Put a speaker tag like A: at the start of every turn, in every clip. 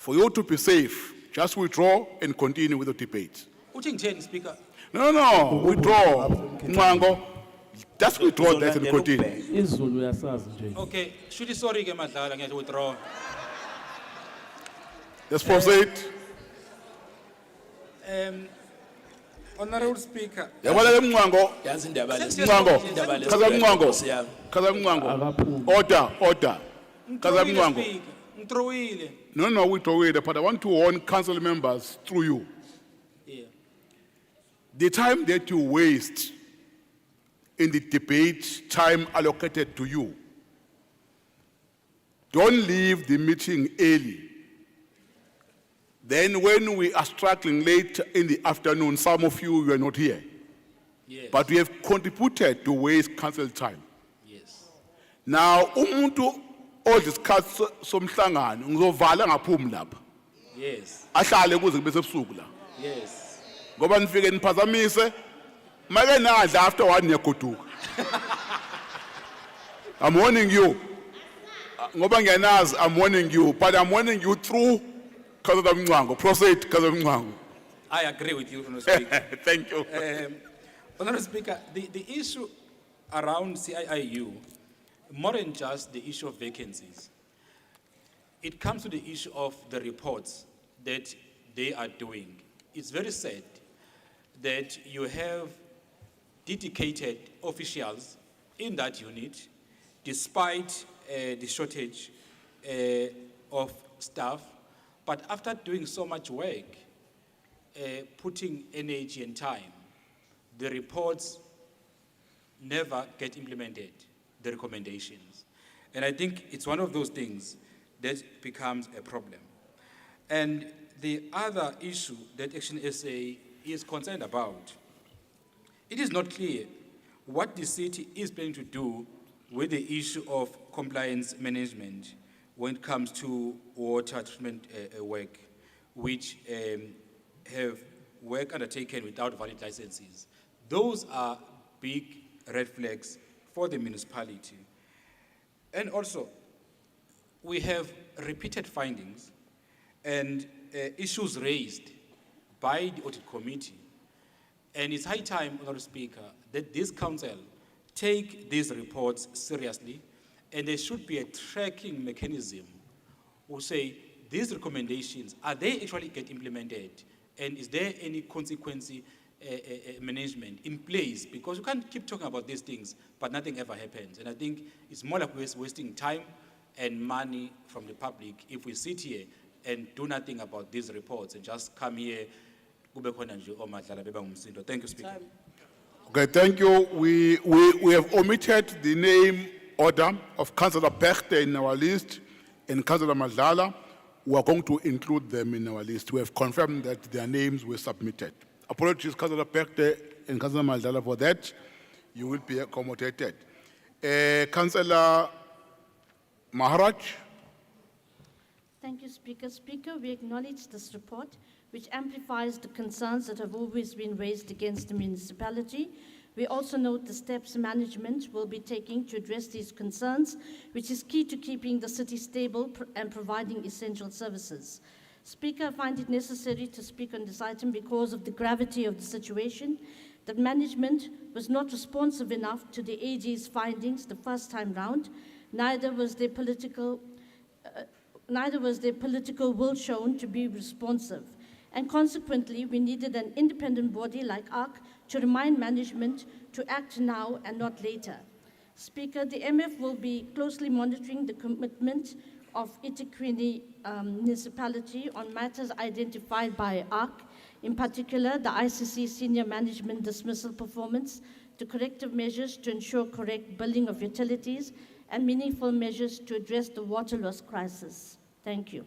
A: For you to be safe, just withdraw and continue with the debate.
B: Uthi ngitheni speaker?
A: No, withdraw. Mwango, just withdraw that and
C: Uzolandela
A: continue.
C: ukubheka.
D: isiZulu uyasazi nje.
B: Okay, should sorry ke Madlala ngiyathi withdraw.
A: Let's proceed.
E: Honorable Speaker,
A: Yabona ke Mwango,
C: Yazi indaba le-
A: Mwango,
C: indaba le-
A: Chaza Mwango,
C: Nkosi yami.
A: Chaza Mwango.
D: Akaphumi.
A: Order. Chaza Mwango.
B: Ngithrowile.
A: No, withdraw it, but I want to warn council members through you.
B: Yeah.
A: The time that you waste in the debate, time allocated to you, don't leave the meeting early. Then when we are struggling late in the afternoon, some of you were not here.
B: Yes.
A: But we have contributed to waste council time.
B: Yes.
A: Now, umuntu odiscuss somhlangano ngizovala ngaphumi lapha.
B: Yes.
A: Ahlale kuze kube sebusuku la.
B: Yes.
A: Ngoba nifike niphazamise, make nadla after 1 niyagoduka. I'm warning you. Ngoba ngiyanazi, I'm warning you, but I'm warning you through Councillor Mngwango. Proceed, Councillor Mngwango.
B: I agree with you, Honorable Speaker.
A: Thank you.
B: Honorable Speaker, the issue around CIIU, more than just the issue of vacancies, it comes to the issue of the reports that they are doing. It's very sad that you have dedicated officials in that unit, despite the shortage of staff, but after doing so much work, putting energy and time, the reports never get implemented, the recommendations. And I think it's one of those things that becomes a problem. And the other issue that Action SA is concerned about, it is not clear what the city is planning to do with the issue of compliance management when it comes to water treatment work, which have work undertaken without valid licenses. Those are big red flags for the municipality. And also, we have repeated findings and issues raised by the audit committee. And it's high time, Honourable Speaker, that this council take these reports seriously, and there should be a tracking mechanism who say these recommendations, are they actually get implemented? And is there any consequence management in place? Because you can't keep talking about these things, but nothing ever happens. And I think it's more like we're wasting time and money from the public if we sit here and do nothing about these reports and just come here. Thank you, Speaker.
A: Okay, thank you. We have omitted the name order of Councillor Bechte in our list and Councillor Madlala. We are going to include them in our list. We have confirmed that their names were submitted. Apologies, Councillor Bechte and Councillor Madlala, for that. You will be accommodated. Councillor Maharaj.
F: Thank you, Speaker. Speaker, we acknowledge this report, which amplifies the concerns that have always been raised against the municipality. We also note the steps management will be taking to address these concerns, which is key to keeping the city stable and providing essential services. Speaker, I find it necessary to speak on this item because of the gravity of the situation, that management was not responsive enough to the AG's findings the first time round, neither was their political will shown to be responsive. And consequently, we needed an independent body like ARC to remind management to act now and not later. Speaker, the MF will be closely monitoring the commitment of eThekwini municipality on matters identified by ARC, in particular the ICC senior management dismissal performance, the corrective measures to ensure correct billing of utilities, and meaningful measures to address the water loss crisis. Thank you.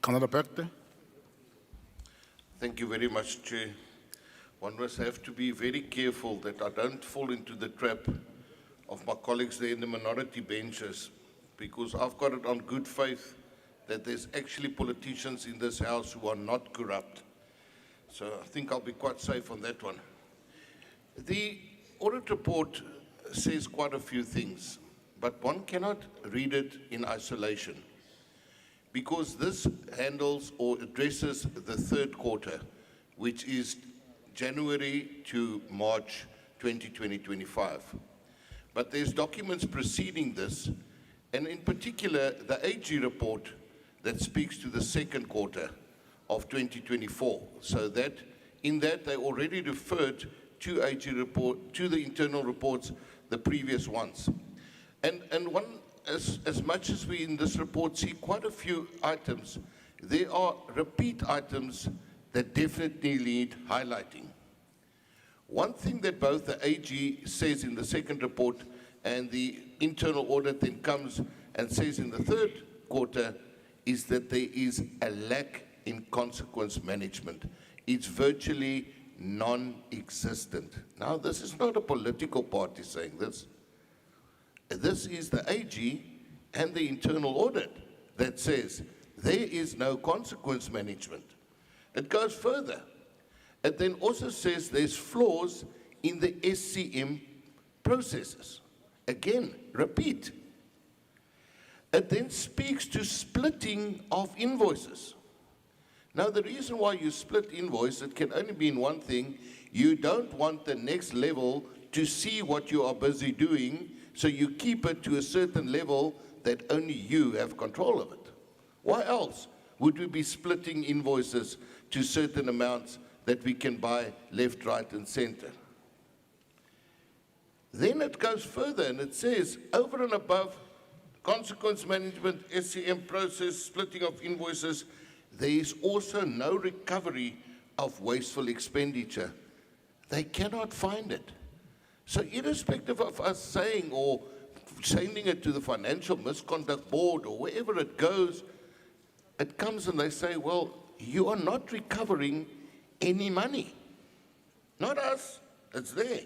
A: Councillor Bechte.
G: Thank you very much, Chair. One must have to be very careful that I don't fall into the trap of my colleagues there in the minority benches, because I've got it on good faith that there's actually politicians in this house who are not corrupt. So I think I'll be quite safe on that one. The audit report says quite a few things, but one cannot read it in isolation. because this handles or addresses the third quarter, which is January to March 2025. But there's documents preceding this, and in particular, the AG report that speaks to the second quarter of 2024. So that, in that, they already referred to AG report, to the internal reports, the previous ones. And one, as much as we in this report see quite a few items, there are repeat items that definitely need highlighting. One thing that both the AG says in the second report and the internal audit then comes and says in the third quarter is that there is a lack in consequence management. It's virtually non-existent. Now, this is not a political party saying this. This is the AG and the internal audit that says there is no consequence management. It goes further. It then also says there's flaws in the SCM processes. Again, repeat. It then speaks to splitting of invoices. Now, the reason why you split invoice, it can only mean one thing. You don't want the next level to see what you are busy doing, so you keep it to a certain level that only you have control of it. Why else would we be splitting invoices to certain amounts that we can buy left, right, and center? Then it goes further and it says, over and above consequence management, SCM process, splitting of invoices, there is also no recovery of wasteful expenditure. They cannot find it. So irrespective of us saying or sending it to the Financial Misconduct Board or wherever it goes, it comes and they say, well, you are not recovering any money. Not us, it's there.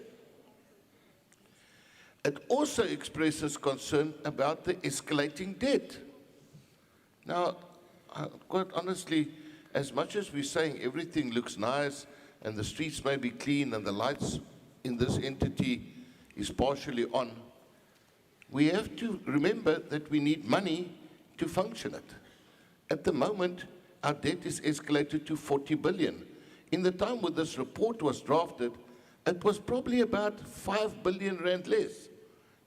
G: It also expresses concern about the escalating debt. Now, quite honestly, as much as we're saying everything looks nice and the streets may be clean and the lights in this entity is partially on, we have to remember that we need money to function it. At the moment, our debt is escalated to 40 billion. In the time when this report was drafted, it was probably about 5 billion rand less,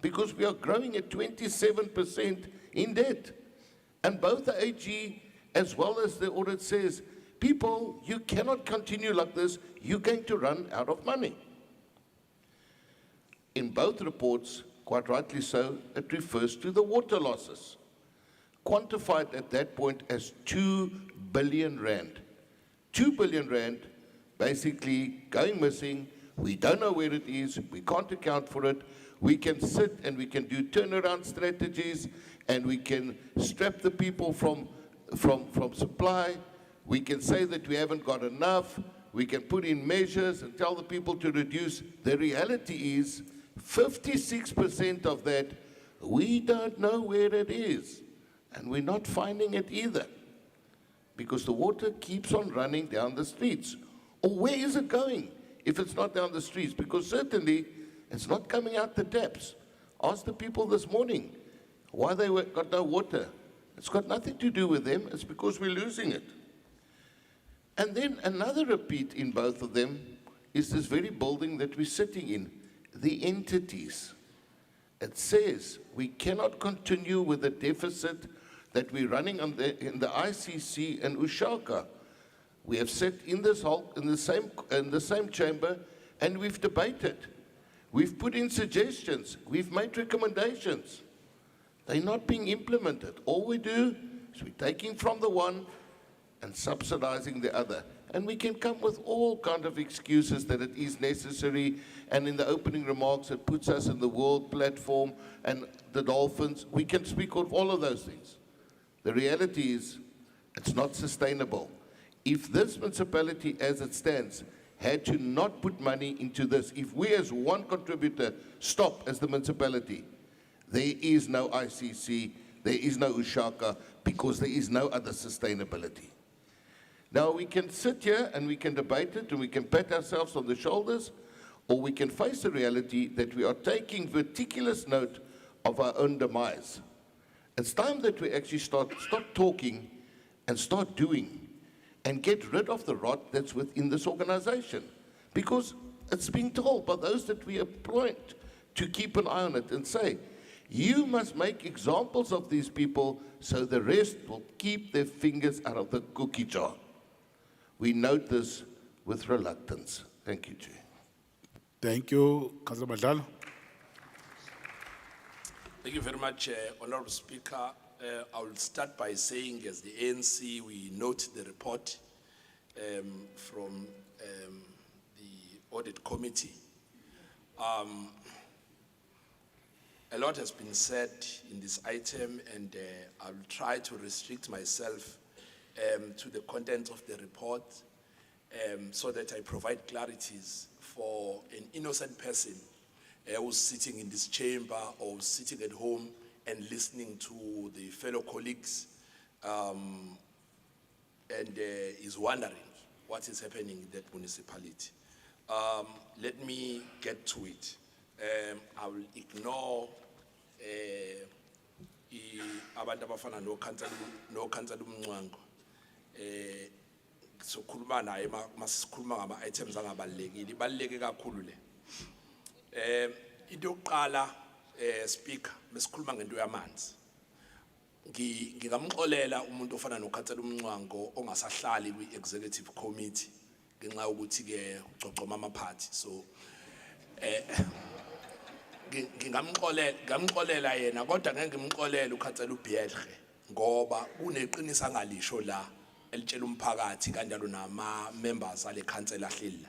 G: because we are growing at 27% in debt. And both the AG as well as the audit says, people, you cannot continue like this, you're going to run out of money. In both reports, quite rightly so, it refers to the water losses, quantified at that point as 2 billion rand. 2 billion rand basically going missing. We don't know where it is, we can't account for it. We can sit and we can do turnaround strategies and we can strap the people from supply. We can say that we haven't got enough. We can put in measures and tell the people to reduce. The reality is 56% of that, we don't know where it is. And we're not finding it either, because the water keeps on running down the streets. Or where is it going if it's not down the streets? Because certainly it's not coming out the taps. Ask the people this morning why they got no water. It's got nothing to do with them. It's because we're losing it. And then another repeat in both of them is this very building that we're sitting in, the entities. It says we cannot continue with the deficit that we're running in the ICC and Ushaka. We have sat in this hall, in the same chamber, and we've debated. We've put in suggestions. We've made recommendations. They're not being implemented. All we do is we're taking from the one and subsidizing the other. And we can come with all kind of excuses that it is necessary. And in the opening remarks, it puts us in the world platform and the dolphins. We can speak of all of those things. The reality is it's not sustainable. If this municipality as it stands had to not put money into this, if we as one contributor stop as the municipality, there is no ICC, there is no Ushaka, because there is no other sustainability. Now we can sit here and we can debate it and we can pat ourselves on the shoulders, or we can face the reality that we are taking meticulous note of our own demise. It's time that we actually stop talking and start doing and get rid of the rot that's within this organization. Because it's being told by those that we appoint to keep an eye on it and say, you must make examples of these people so the rest will keep their fingers out of the cookie jar. We note this with reluctance. Thank you, Chair.
A: Thank you, Councillor Madlala.
C: Thank you very much, Honorable Speaker. I will start by saying, as the ANC, we note the report from the Audit Committee. A lot has been said in this item, and I will try to restrict myself to the content of the report so that I provide clarities for an innocent person who's sitting in this chamber or sitting at home and listening to the fellow colleagues and is wondering what is happening in that municipality. Let me get to it. I will ignore abantu abafana noKhansela uMncwango. Sokhuluma naye masikhuluma ngama items angabalekile ibaleke kakhulu le. Into yokuqala speaker mesikhuluma ngento yamanzi. Ngingamxolela umuntu ofana noKhansela uMncwango ongasahlali kwi-executive committee ngenxa ukuthi ke ucocoma amaphathi. So ngingamxolela yena kodwa ngeke ngimxolele uKhansela uBhiedle ngoba kuneqiniso angalisho la elitshela umphakathi kanjalo nama members ale council ahleli la.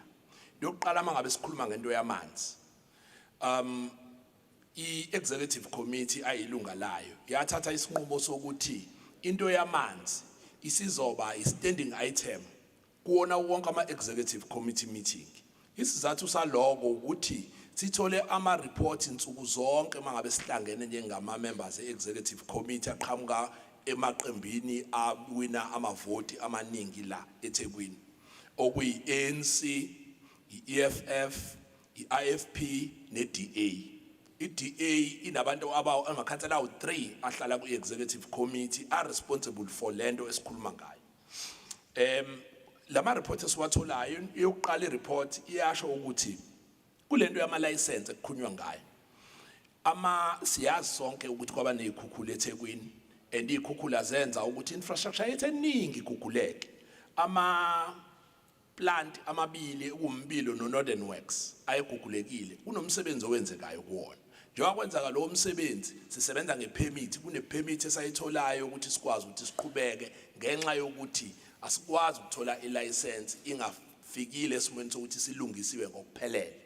C: Yokuqala mangabe sikhuluma ngento yamanzi. I-executive committee ayilunga layo yathatha isinqumo sokuthi into yamanzi isizoba i-standing item kuona wonke ama-executive committee meeting. Isizathu saloko ukuthi sithole ama-report insuku zonke mangabe sihlangene njengama-members e-executive committee aqhamuka emaqembini awina amavoti amaningi la eThekwini okuyi-ANC, i-EFF, i-IFP ne-DA. I-DA inabantu amakhansela awu-3 ahlala kwi-executive committee are responsible for lento esikhuluma ngayo. Lama report esiwatholayo yokuqala i-report iyasho ukuthi kulento yama-license ekukhunywa ngayo. Siyazi sonke ukuthi kwaba nezikhukhula eThekwini and izikhukhula zenza ukuthi infrastructure yethu eningi iguguleke. Plant amabili uMbilo noNorthern Works ayegugulekile kunomsebenzi owenzekayo kuwona. Njengoba kwenzeka lo msebenzi sisebenza ngepermit kunepermit esayitholayo ukuthi sikwazi ukuthi siqhubeke ngenxa yokuthi asikwazi ukuthola ilicense ingafikile esimweni sokuthi silungisiwe ngokuphelele.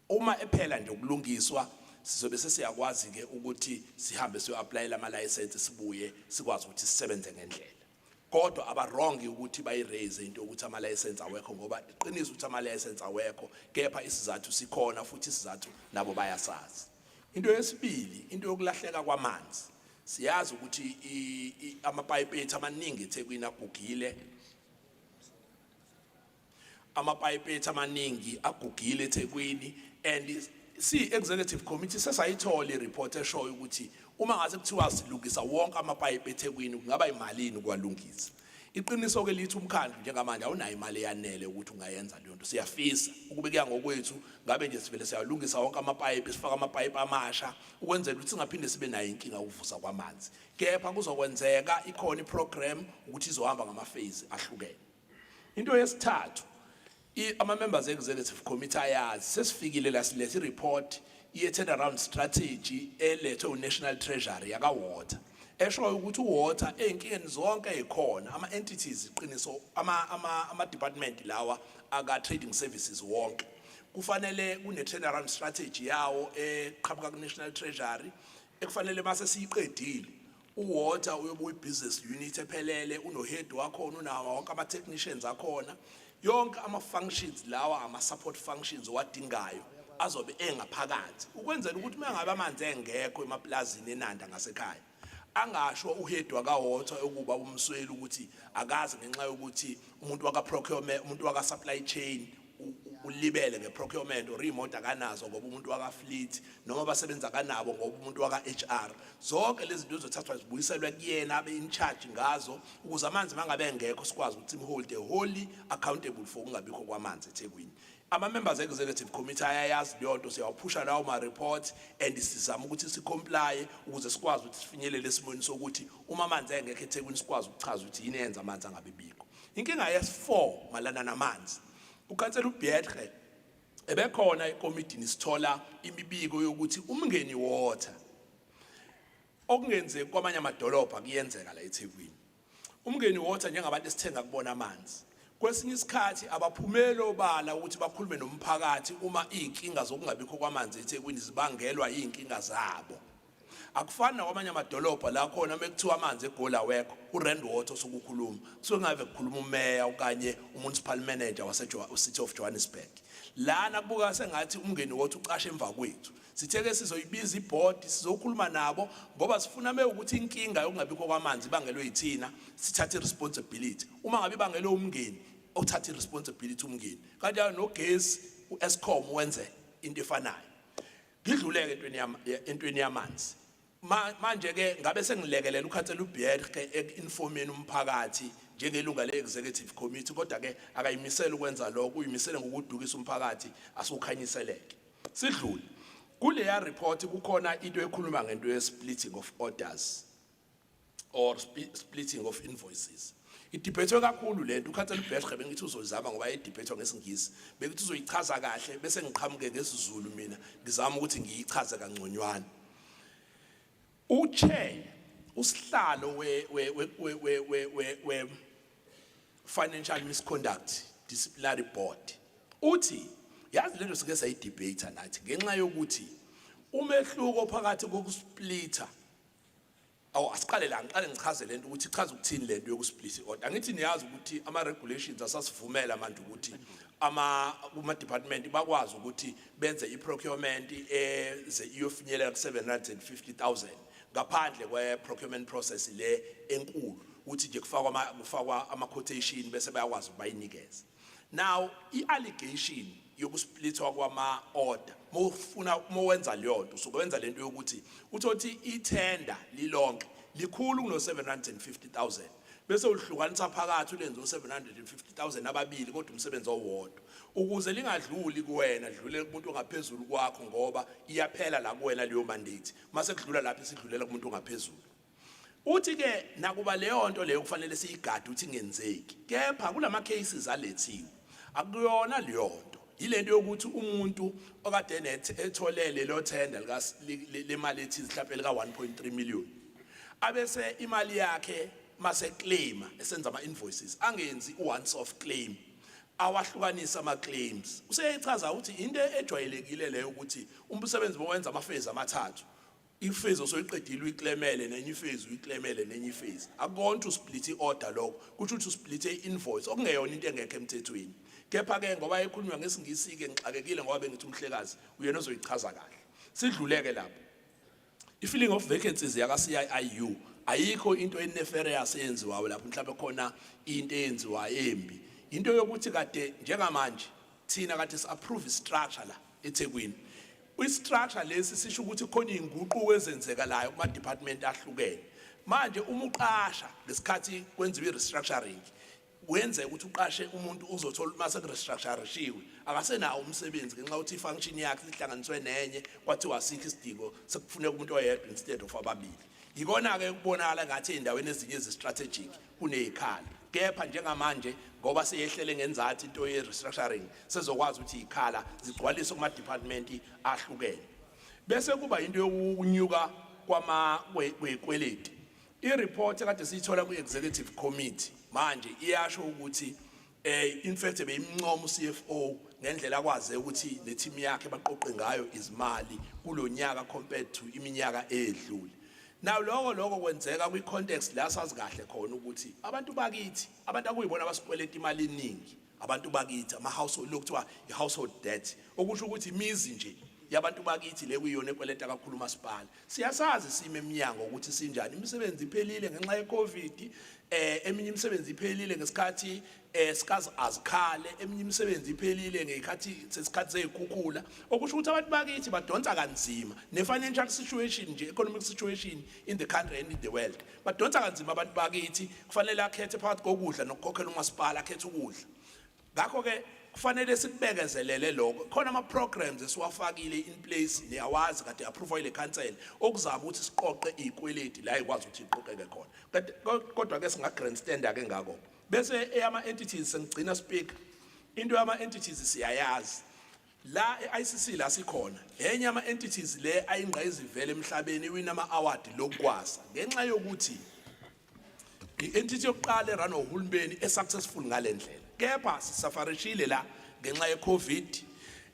C: Uma ephela nje ukulungiswa sizobe sesiyakwazi ke ukuthi sihambe siyo-apply lama license sibuye sikwazi ukuthi sisebenze ngendlela. Kodwa abarongi ukuthi bayiraise into ukuthi ama license awekho ngoba iqiniso ukuthi ama license awekho kepha isizathu sikhona futhi isizathu nabo bayasazi. Into yesibili into yokulahleka kwamanzi. Siyazi ukuthi amapipe ethu amaningi eThekwini agugile. Amapipe ethu amaningi agugile eThekwini and si-executive committee sesayithola i-report eshoyo ukuthi uma ngase kuthiwa silungisa wonke amapipe eThekwini kungaba imalini kwalungisa. Iqiniso ke lithi umkhandlu njengamanje awunayo imali eyanele ukuthi ungayenza leyo nto. Siyafisa ukubeka ngokwethu ngabe nje sivele siyalungisa wonke amapipe sifaka amapipe amasha ukwenzela ukuthi singaphinde sibe nayo inkinga ukuvuza kwamanzi. Kepha kuzokwenzeka ikhona iprogram ukuthi izohamba ngama-phase ahlukene. Into yesithathu ama-members e-executive committee ayazi sesifikile la silethe i-report ye-turnaround strategy elethwe u-National Treasury yaka-Water eshoyo ukuthi u-Water ey'nkingeni zonke ey'khona ama-entities iqiniso ama-department lawa aka-trading services wonke kufanele kune-turnaround strategy yawo eqhamuka ku-National Treasury ekufanele mase siyiqedile u-Water uyobuya i-business unit ephelele uno-head wakhona unawo wonke ama-technicians akhona yonke ama-functions lawa ama-support functions owadingayo azobe engaphakathi ukwenzela ukuthi mangabe amanzi engekho emaplazini eNanda ngasekhaya angasho uhead waka-Water ukuba umsweli ukuthi akazi ngenxa yokuthi umuntu waka-procurement umuntu waka-supply chain ulibele ngeprocurement or imoto akanazo ngoba umuntu waka fleet noma basebenza kanabo ngoba umuntu waka HR zonke lezi zinto zothathwa zibuyiselwe kuyena abe in charge ngazo ukuze amanzi mangabe engekho sikwazi ukuthi hold a wholly accountable for ungabikho kwamanzi eThekwini. Ama members executive committee ayayazi lento siyaphusha lawo ma report and sizama ukuthi sicomply ukuze sikwazi ukuthi sifinyelele esimweni sokuthi uma amanzi engekho eThekwini sikwazi ukuchaza ukuthi yini yenza amanzi angabibikho. Inkinga yes4 malana namanzi. Ukhansela uBedre ebekhona ekomidini sithola imibiko yokuthi umngeni water okungenze kwamanye amadolobha kuyenzeka la eThekwini. Umngeni water njengabantu esithenga kubona amanzi. Kwesinye isikhathi abaphumeli obala ukuthi bakhulume nomphakathi uma inkinga zokungabikho kwamanzi eThekwini zibangelwa inkinga zabo. Akufani nakwamanye amadolobha la khona mekuthiwa amanzi eGola wekho uRand Water sokukhuluma kusuke ngave kukhuluma umeya okanye umunicipal manager City of Johannesburg. Lana kubuka sengathi umngeni water ucashe emva kwethu. Sitheke sizoyibiza iboard sizokhuluma nabo ngoba sifuna ukuthi inkinga yokungabikho kwamanzi bangelwe yithina sithathe responsibility. Uma ngabe bangelwe umngeni othatha responsibility umngeni. Kanjalo nogesi uEscom wenze into efanayo. Ngidluleke entweni yamanzi. Manje ke ngabe sengilekelela ukhansela uBedre ekinformeni umphakathi njengelunga le-executive committee kodwa ke akayimisela ukwenza lokho uyimisele ngokudukisa umphakathi asukhanyiseleke. Sidlule kuleya report kukhona into ekhuluma ngento ye splitting of orders or splitting of invoices. Idibhethwe kakhulu lento ukhansela uBedre bengithi uzozama ngoba idibhethwe ngesingisi bengithi uzoyichaza kahle bese ngiqhamuke ngesizulu mina ngizama ukuthi ngiyichaze kangconywana. Uchair usihlalo we financial misconduct disciplinary board uthi yazi lento sike sayidebate nathi ngenxa yokuthi umehluko phakathi kokusplitter asiqale la ngiqale ngichaze lento ukuthi ichaza ukuthini lento yokusplit order. Angithi niyazi ukuthi ama regulations asasivumela manje ukuthi kuma department bakwazi ukuthi benze iprocurement eze iyofinyelela ku 750,000 ngaphandle kwe procurement process le enkulu uthi nje kufakwa ama quotation bese bayakwazi ukubayinikeza. Now iallegation yokusplitwa kwama order mowenza leyo nto usukwenza lento yokuthi uthi itender lilonke likhulu kuno 750,000 bese ulihlukanisa phakathi ulenze 750,000 ababili kodwa umsebenzi owodwa ukuze lingadluli kuwena dlule kumuntu ongaphezulu kwakho ngoba iyaphela la kuwena leyo mandate mase kudlula lapho isidlulela kumuntu ongaphezulu. Uthi ke nakuba leyo nto leyo kufanele siyigade uthi ngenzeki kepha kulama cases alethiwe akuyona leyo nto yilento yokuthi umuntu okade etholele lo tender le mali ethi mhlawumbe lika 1.3 million abese imali yakhe mase claim esenza ama invoices angenzi once off claim awahlukanisa ama claims useyichaza ukuthi into ejwayelekile leyo ukuthi umsebenzi bowenza ama phase amathathu iphase osoyiqedile uyiclaimele nenye iphase uyiclaimele nenye iphase akukona to split order lokho kusho ukuthi split invoice okungeyona into engekho emthethweni. Kepha ke ngoba ekhulunywa ngesingisi ke ngixakekile ngoba bengithi umhlekazi uyena ozoyichaza kahle. Sidluleke lapho. I-filling of vacancies yaka CIU ayikho into eneferious eyenziwayo lapho mhlawumbe khona into eyenziwa embi. Into yokuthi kade njengamanje thina kade si-approve structure la eThekwini. Structure lesi sisho ukuthi khona inguquko ezenzekalayo kuma department ahlukene. Manje uma uqasha lesikhathi kwenziwe restructuring wenze ukuthi uqashe umuntu uzothola mase restructurishiwe akasenawo umsebenzi ngenxa ukuthi ifunction yakhe ihlanganiswe nenye kwathi wasikho isidingo sekufuneka umuntu oyedwa instead of ababili. Yikona ke kubonakala ngathi endaweni ezinye ezistrategic kunezikhala kepha njengamanje ngoba seyehlele ngenzathi into ye restructuring sezokwazi ukuthi izikhala zigcwaliswe kuma department ahlukene. Bese kuba into yokunyuka kwama kwekweleti. I-report kade siyithola ku-executive committee manje iyasho ukuthi in fact beyimncomo uCFO ngendlela akwazi ukuthi le team yakhe baqoqe ngayo izimali kulonyaka compared to iminyaka edlule. Now lokho kwenzeka kwi context la sazi kahle khona ukuthi abantu bakithi abantu akuyibona abasikweleta imali eningi abantu bakithi ama household lokuthiwa i household debt okusho ukuthi imizi nje yabantu bakithi le kuyiyona ekweleta kakhulu umasipala. Siyasazi sime eminyango ukuthi sinjani. Imisebenzi iphelile ngenxa ye-COVID, eminye imisebenzi iphelile ngesikhathi sikazi azikhale, eminye imisebenzi iphelile ngekhathi sesikhathi sezikhukhula. Okusho ukuthi abantu bakithi badonsa kanzima ne-financial situation nje, economic situation in the country and in the world. Badonsa kanzima abantu bakithi, kufanele akhethe phakathi kokudla nokukhokhela umasipala, akhethe ukudla. Ngakho ke kufanele sikubekezelele lokho. Khona ama programs esiwafakile in place niyawazi kade approve ile council okuzama ukuthi siqoqe izikweleti la ikwazi ukuthi iqoqeke khona. Kodwa ke singa grandstand ake ngako. Bese eyama entities sengigcina speaker. Into yama entities siyayazi. La e-ICC la sikhona. Enye ama entities le ayingqayizivele emhlabeni wina ama award lokwasa. Ngenxa yokuthi i-entity yokuqala erana uhulumeni esuccessful ngalendlela. Kepha sisafarishile la ngenxa ye-COVID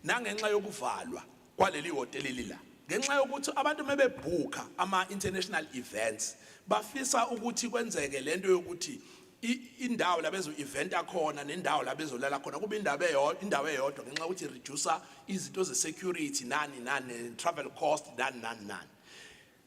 C: nangenxa yokuvalwa kwaleli hoteli lila. Ngenxa yokuthi abantu mebebhuka ama international events bafisa ukuthi kwenzeke lento yokuthi indawo labezo event akhona nendawo labezolala khona kube indawo eyodwa ngenxa ukuthi reduce izinto ze security nani travel cost nani.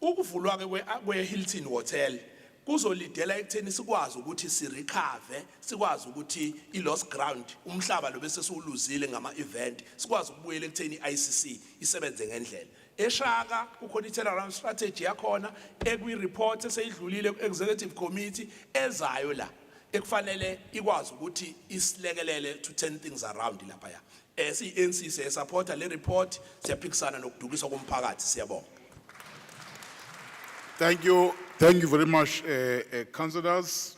C: Ukuvulwa ke kwe Hilton Hotel kuzolidela ekutheni sikwazi ukuthi sirecover, sikwazi ukuthi i-lost ground umhlaba lo bese siwuluzile ngama-event, sikwazi ukubuyela ekutheni i-ICC isebenze ngendlela. Eshaka kukhona i-turnaround strategy yakhona ekwi-report eseyidlulile ku-executive committee ezayo la ekufanele ikwazi ukuthi isilekelele to turn things around laphaya. Si-ANC siyasupporta le report, siyaphikisana nokudukiswa komphakathi, siyabonga.
A: Thank you very much, councillors.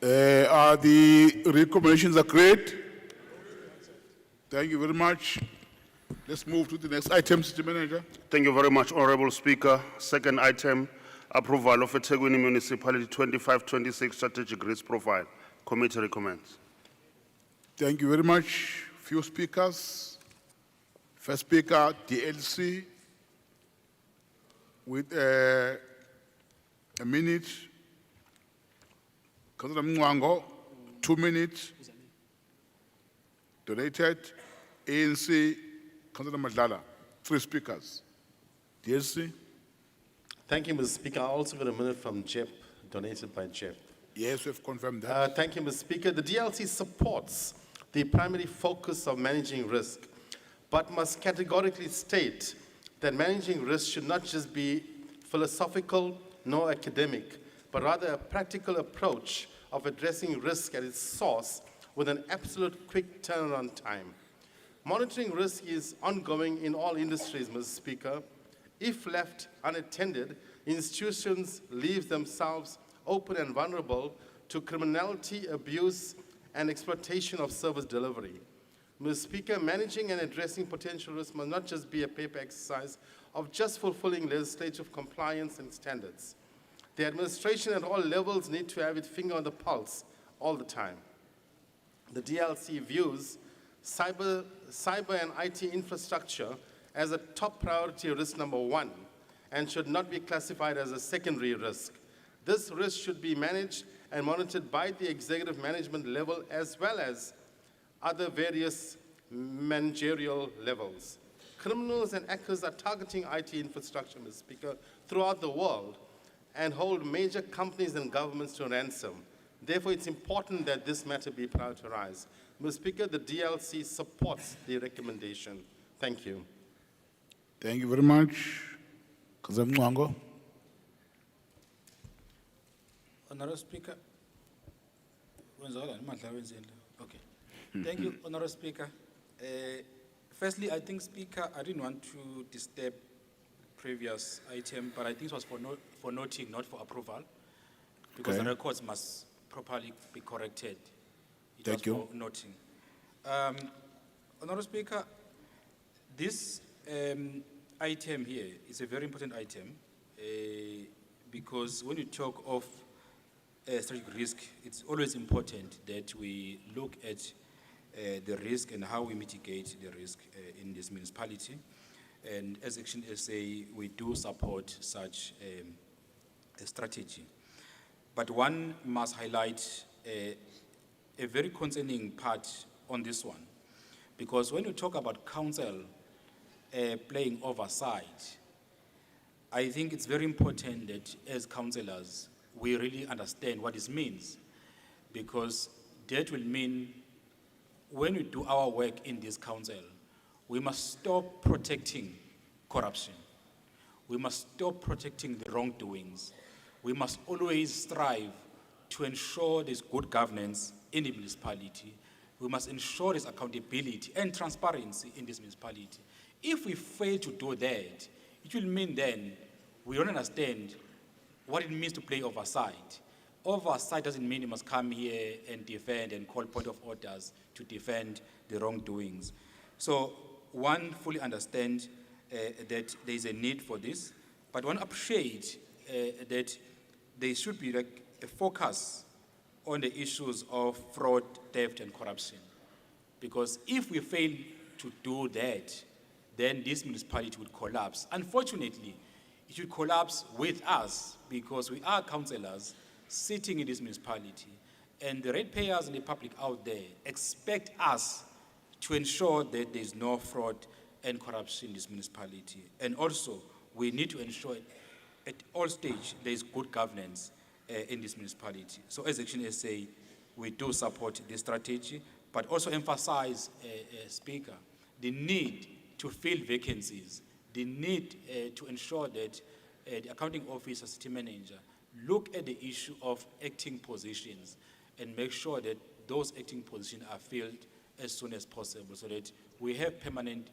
A: Are the recommendations agreed? Thank you very much. Let's move to the next item, City Manager.
D: Thank you very much, Honorable Speaker. Second item, approval of eThekwini Municipality 25-26 Strategic Risk Profile. Committee recommends.
A: Thank you very much. Few speakers. First speaker, DLC, with a minute. Councillor Mwango, 2 minutes. Donated. ANC, Councillor Madlala, 3 speakers. DLC.
E: Thank you, Mr. Speaker. I also got a minute from JEP, donated by JEP.
A: Yes, we've confirmed that.
E: Thank you, Mr. Speaker. The DLC supports the primary focus of managing risk, but must categorically state that managing risk should not just be philosophical nor academic, but rather a practical approach of addressing risk at its source with an absolute quick turnaround time. Monitoring risk is ongoing in all industries, Mr. Speaker. If left unattended, institutions leave themselves open and vulnerable to criminality, abuse, and exploitation of service delivery. Mr. Speaker, managing and addressing potential risk must not just be a paper exercise of just fulfilling legislative compliance and standards. The administration at all levels need to have its finger on the pulse all the time. The DLC views cyber and IT infrastructure as a top priority risk number 1 and should not be classified as a secondary risk. This risk should be managed and monitored by the executive management level as well as other various managerial levels. Criminals and hackers are targeting IT infrastructure, Mr. Speaker, throughout the world and hold major companies and governments to ransom. Therefore, it's important that this matter be prioritized. Mr. Speaker, the DLC supports the recommendation. Thank you.
A: Thank you very much. Councillor Mwango.
B: Honorable Speaker. Okay. Thank you, Honorable Speaker. Firstly, I think, Speaker, I didn't want to disturb previous item, but I think it was for noting, not for approval, because
A: Okay.
B: the records must properly be corrected. It
A: Thank
B: was
A: you.
B: for noting. Honorable Speaker, this item here is a very important item because when you talk of strategic risk, it's always important that we look at the risk and how we mitigate the risk in this municipality. And as Action SA, we do support such a strategy. But one must highlight a very concerning part on this one, because when you talk about council playing oversight. I think it's very important that as councillors, we really understand what this means, because that will mean when we do our work in this council, we must stop protecting corruption. We must stop protecting the wrongdoings. We must always strive to ensure there's good governance in the municipality. We must ensure there's accountability and transparency in this municipality. If we fail to do that, it will mean then we don't understand what it means to play oversight. Oversight doesn't mean you must come here and defend and call point of orders to defend the wrongdoings. So one fully understands that there is a need for this, but one appreciate that there should be like a focus on the issues of fraud, theft, and corruption. Because if we fail to do that, then this municipality would collapse. Unfortunately, it should collapse with us because we are councillors sitting in this municipality, and the ratepayers and the public out there expect us to ensure that there's no fraud and corruption in this municipality. And also, we need to ensure at all stages there's good governance in this municipality. So as Action SA, we do support this strategy, but also emphasize, Speaker, the need to fill vacancies, the need to ensure that the accounting officer, city manager, look at the issue of acting positions and make sure that those acting positions are filled as soon as possible so that we have permanent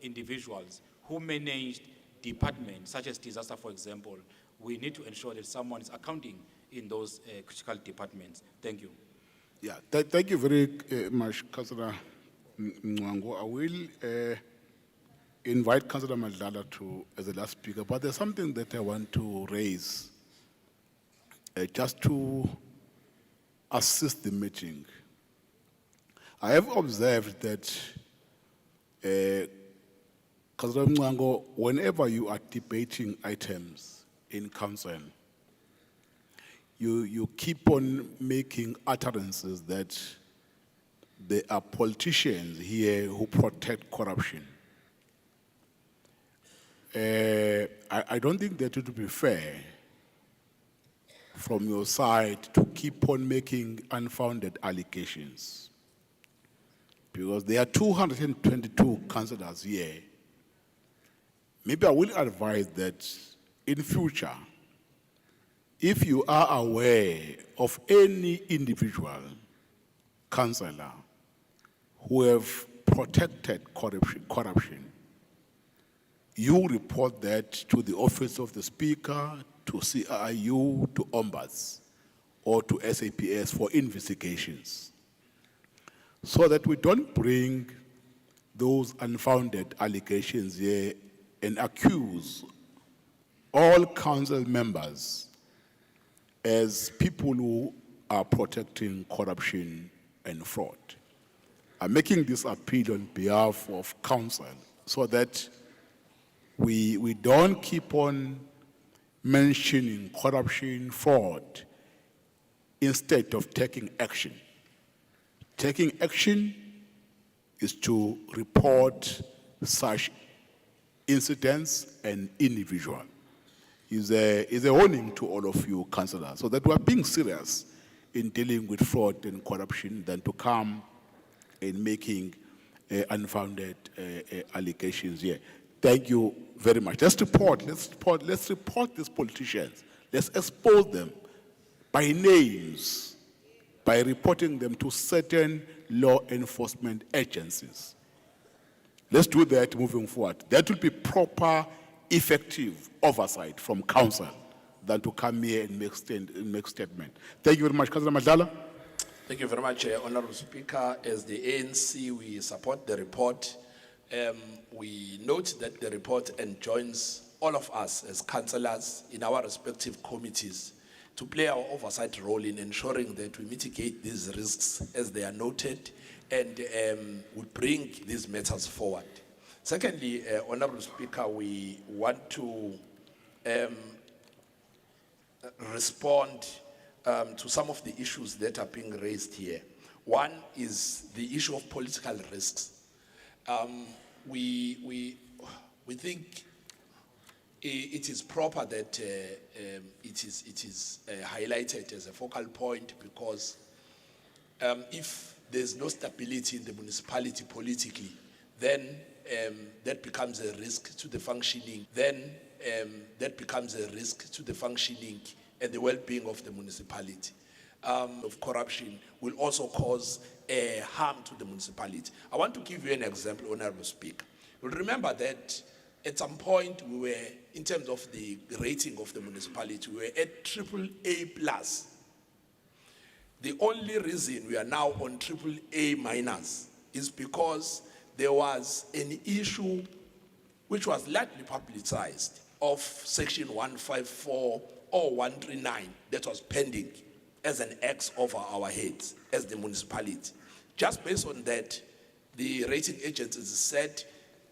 B: individuals who manage departments such as disaster, for example. We need to ensure that someone is accounting in those critical departments. Thank you.
A: Yeah, thank you very much, Councillor Mngwango. I will invite Councillor Madlala as the last speaker, but there's something that I want to raise just to assist the meeting. I have observed that, Councillor Mngwango, whenever you are debating items in council, you keep on making utterances that there are politicians here who protect corruption. I don't think that it would be fair from your side to keep on making unfounded allegations, because there are 222 councillors here. Maybe I will advise that in future, if you are aware of any individual councillor who have protected corruption, you report that to the office of the Speaker, to CIU, to Ombuds, or to SAPS for investigations, so that we don't bring those unfounded allegations here and accuse all council members as people who are protecting corruption and fraud. I'm making this appeal on behalf of council so that we don't keep on mentioning corruption, fraud, instead of taking action. Taking action is to report such incidents and individual. Is a warning to all of you councillors, so that we are being serious in dealing with fraud and corruption than to come and making unfounded allegations here. Thank you very much. Let's report these politicians. Let's expose them by names, by reporting them to certain law enforcement agencies. Let's do that moving forward. That will be proper, effective oversight from council than to come here and make statement. Thank you very much, Councillor Madlala.
C: Thank you very much, Honorable Speaker. As the ANC, we support the report. We note that the report enjoins all of us as councillors in our respective committees to play our oversight role in ensuring that we mitigate these risks as they are noted and we bring these matters forward. Secondly, Honorable Speaker, we want to respond to some of the issues that are being raised here. One is the issue of political risks. We we think it is proper that it is highlighted as a focal point because if there's no stability in the municipality politically, then that becomes a risk to the functioning. That becomes a risk to the functioning and the well-being of the municipality. Of corruption will also cause harm to the municipality. I want to give you an example, Honorable Speaker. You'll remember that at some point we were, in terms of the rating of the municipality, we were at AAA+. The only reason we are now on AAA- is because there was an issue which was lightly publicized of Section 154 or 139 that was pending as an axe over our heads as the municipality. Just based on that, the rating agencies said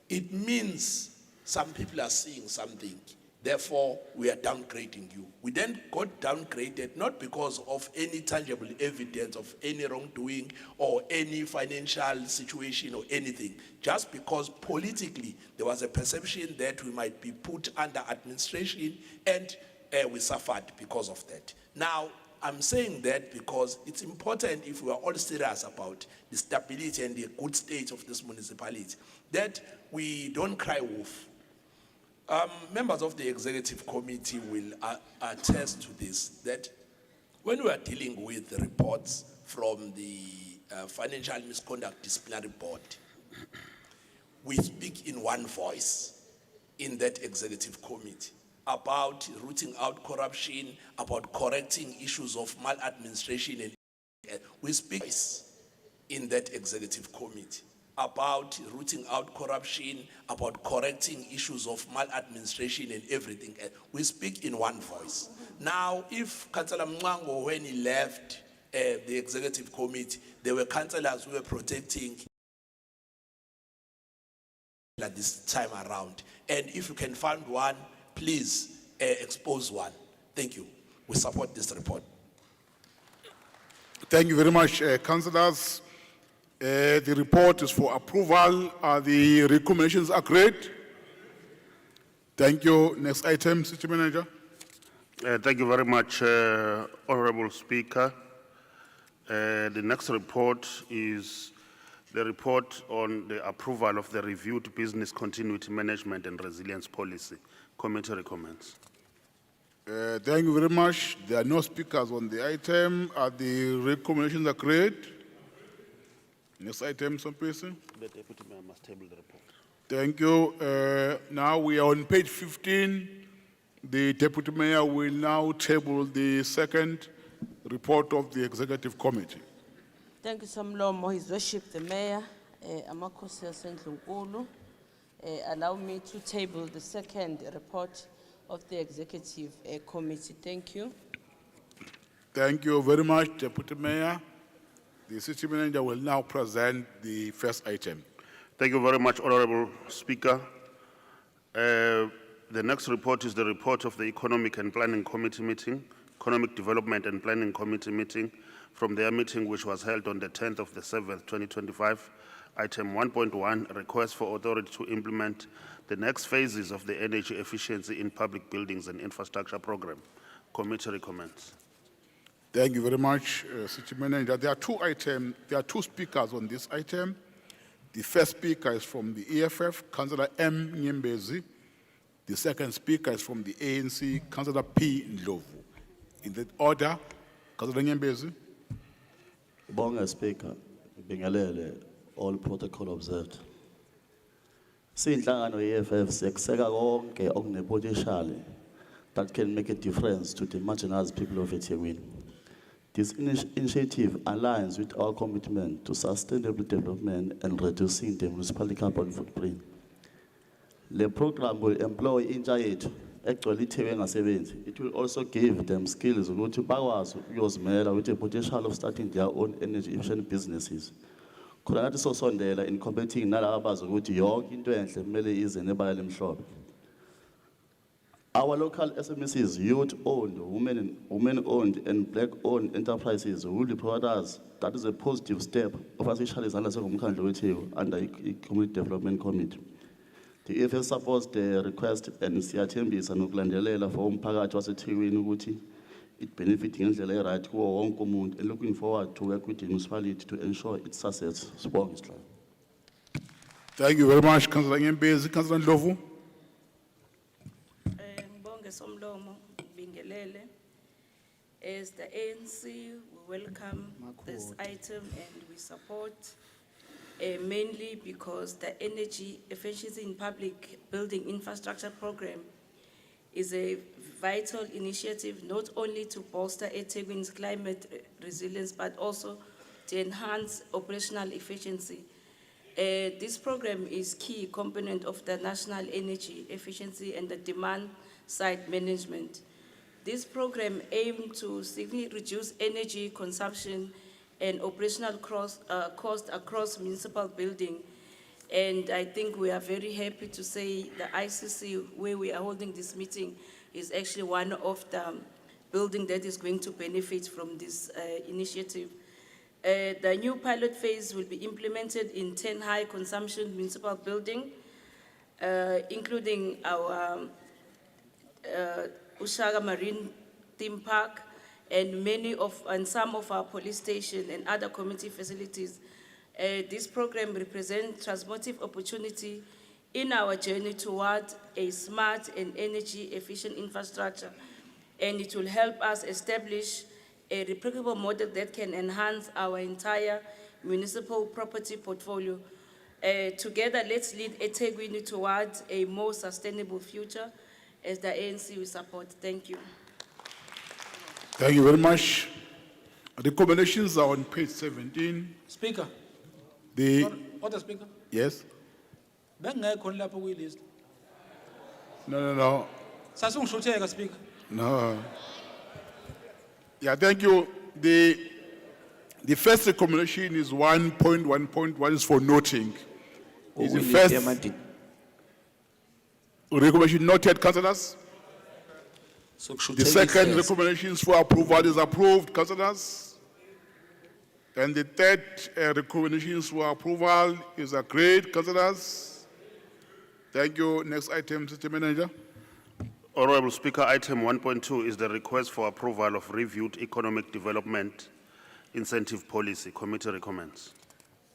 C: it means some people are seeing something, therefore we are downgrading you. We then got downgraded not because of any tangible evidence of any wrongdoing or any financial situation or anything, just because politically there was a perception that we might be put under administration, and we suffered because of that. Now, I'm saying that because it's important, if we are all serious about the stability and the good state of this municipality, that we don't cry wolf. Members of the executive committee will attest to this, that when we are dealing with the reports from the Financial Misconduct Disciplinary Board, we speak in one voice in that executive committee about rooting out corruption, about correcting issues of maladministration, and we speak in that executive committee about rooting out corruption, about correcting issues of maladministration and everything. We speak in one voice. Now, if Councillor Mwango, when he left the executive committee, there were councillors who were protecting at this time around. And if you can find one, please expose one. Thank you. We support this report.
A: Thank you very much, councillors. The report is for approval. Are the recommendations agreed? Thank you. Next item, City Manager.
D: Thank you very much, Honorable Speaker. The next report is the report on the approval of the reviewed business continuity management and resilience policy. Committee recommends.
A: Thank you very much. There are no speakers on the item. Are the recommendations agreed? Next item, some person.
D: The Deputy Mayor must table the report.
A: Thank you. Now we are on page 15. The Deputy Mayor will now table the second report of the Executive Committee.
H: Thank you, Samlomo, His Worship the Mayor, Amakosi Asendlunkulu. Allow me to table the second report of the Executive Committee. Thank you.
A: Thank you very much, Deputy Mayor. The City Manager will now present the first item.
D: Thank you very much, Honorable Speaker. The next report is the report of the Economic and Planning Committee meeting, Economic Development and Planning Committee meeting, from their meeting which was held on the 10th of the 7th, 2025. Item 1.1, request for authority to implement the next phases of the energy efficiency in public buildings and infrastructure program. Committee recommends.
A: Thank you very much, City Manager. There are two speakers on this item. The first speaker is from the EFF, Councillor M. Nyembezi. The second speaker is from the ANC, Councillor P. Ndlovu. In that order, Councillor Nyembezi.
I: Bonga Speaker, bingelele, all protocol observed. Sinhlangano EFF sekuseka konke okune-potential that can make a difference to the marginalized people of eThekwini. This initiative aligns with our commitment to sustainable development and reducing the municipal carbon footprint. The program will employ intsha yethu egcwele iThekwini engasebenzi. It will also give them skills ukuthi bakwazi ukuyozimela with the potential of starting their own energy efficient businesses. Khona nathi sosondela in competing nalabo abazi ukuthi yonke into enhle kumele ize nebala lemhlophe. Our local SMEs, youth-owned, women-owned, and black-owned enterprises will be providers. That is a positive step of especially under the Community Development Committee. The EFF supports the request and siyathembisa nokulandelela for umphakathi waseThekwini ukuthi it benefit ngendlela e-right kuwo wonke umuntu and looking forward to work with the municipality to ensure its success. Sibonge Sihlalo.
A: Thank you very much, Councillor Nyembezi. Councillor Ndlovu.
J: Ngibonge Somlomo, Bingelele. As the ANC, we welcome this item and we support mainly because the energy efficiency in public building infrastructure program is a vital initiative not only to bolster eThekwini's climate resilience but also to enhance operational efficiency. This program is key component of the national energy efficiency and the demand side management. This program aims to significantly reduce energy consumption and operational cost across municipal building. And I think we are very happy to say the ICC, where we are holding this meeting, is actually one of the building that is going to benefit from this initiative. The new pilot phase will be implemented in 10 high consumption municipal buildings, including our Ushaga Marine Theme Park and some of our police stations and other community facilities. This program represents transformative opportunity in our journey toward a smart and energy efficient infrastructure. And it will help us establish a replicable model that can enhance our entire municipal property portfolio. Together, let's lead eThekwini towards a more sustainable future as the ANC will support. Thank you.
A: Thank you very much. Recommendations are on page 17.
B: Speaker, order Speaker.
A: Yes?
B: Bengekho lapho kuyilist.
A: No.
B: Sasungishuteka Speaker.
A: No. Yeah, thank you. The first recommendation is 1.1.1 is for noting. Is the first recommendation noted, councillors? The second recommendation for approval is approved, councillors. And the third recommendation for approval is agreed, councillors. Thank you. Next item, Mr. Manager.
D: Honorable Speaker, item 1.2 is the request for approval of reviewed economic development incentive policy. Committee recommends.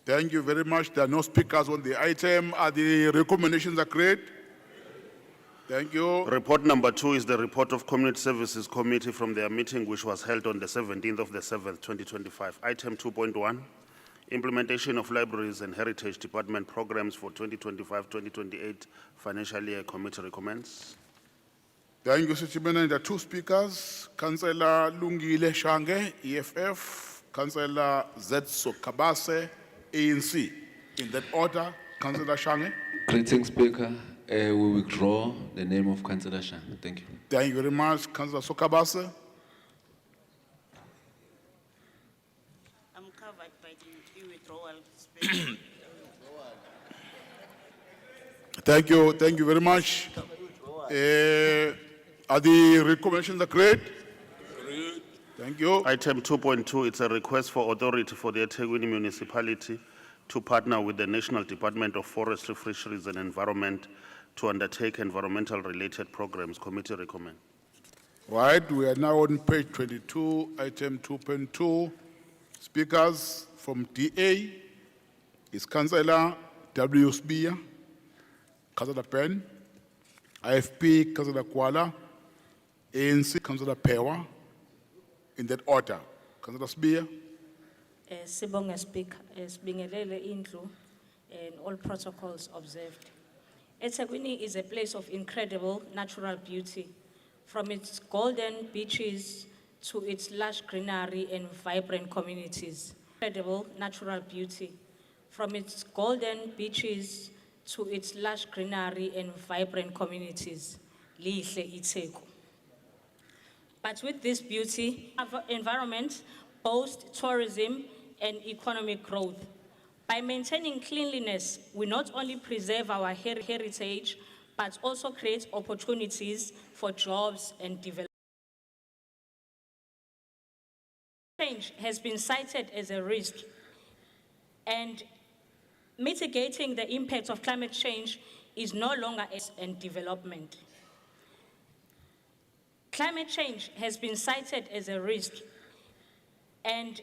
A: Thank you very much. There are no speakers on the item. Are the recommendations agreed? Thank you.
D: Report number 2 is the report of Community Services Committee from their meeting which was held on the 17th of the 7th, 2025. Item 2.1, implementation of libraries and heritage department programs for 2025-2028 financial year. Committee recommends.
A: Thank you, Mr. Manager. Two speakers, Councillor Lungile Shange, EFF, Councillor Zetso Kabase, ANC. In that order, Councillor Shange.
K: Greetings, Speaker. We withdraw the name of Councillor Shang. Thank you.
A: Thank you very much, Councillor Sokabase.
J: I'm covered by the withdrawal. Speaker.
A: Thank you very much. Are the recommendations agreed? Thank you.
D: Item 2.2, it's a request for authority for the eThekwini municipality to partner with the National Department of Forestry, Fisheries and Environment to undertake environmental related programs. Committee recommend.
A: Right, we are now on page 22, item 2.2. Speakers from DA is Councillor W. Spear, Councillor Penn, IFP, Councillor Kuala, ANC, Councillor Pewa. In that order, Councillor Spear.
J: Sibonga Speaker, Bingelele Indlu, and all protocols observed. eThekwini is a place of incredible natural beauty, from its golden beaches to its lush greenery and vibrant communities. Incredible natural beauty, from its golden beaches to its lush greenery and vibrant communities. Lihle iTheku. But with this beauty, our environment boasts tourism and economic growth. By maintaining cleanliness, we not only preserve our heritage, but also create opportunities for jobs and development. Change has been cited as a risk, and mitigating the impact of climate change is no longer and development. Climate change has been cited as a risk, and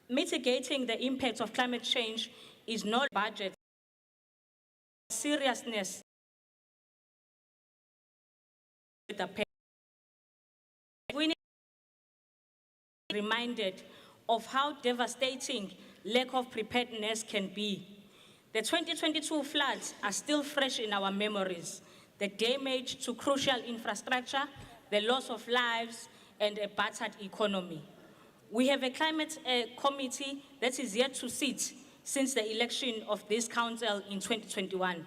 J: mitigating the impacts of climate change is no budget. Seriousness. We need to be reminded of how devastating lack of preparedness can be. The 2022 floods are still fresh in our memories. The damage to crucial infrastructure, the loss of lives, and a battered economy. We have a climate committee that is yet to sit since the election of this council in 2021.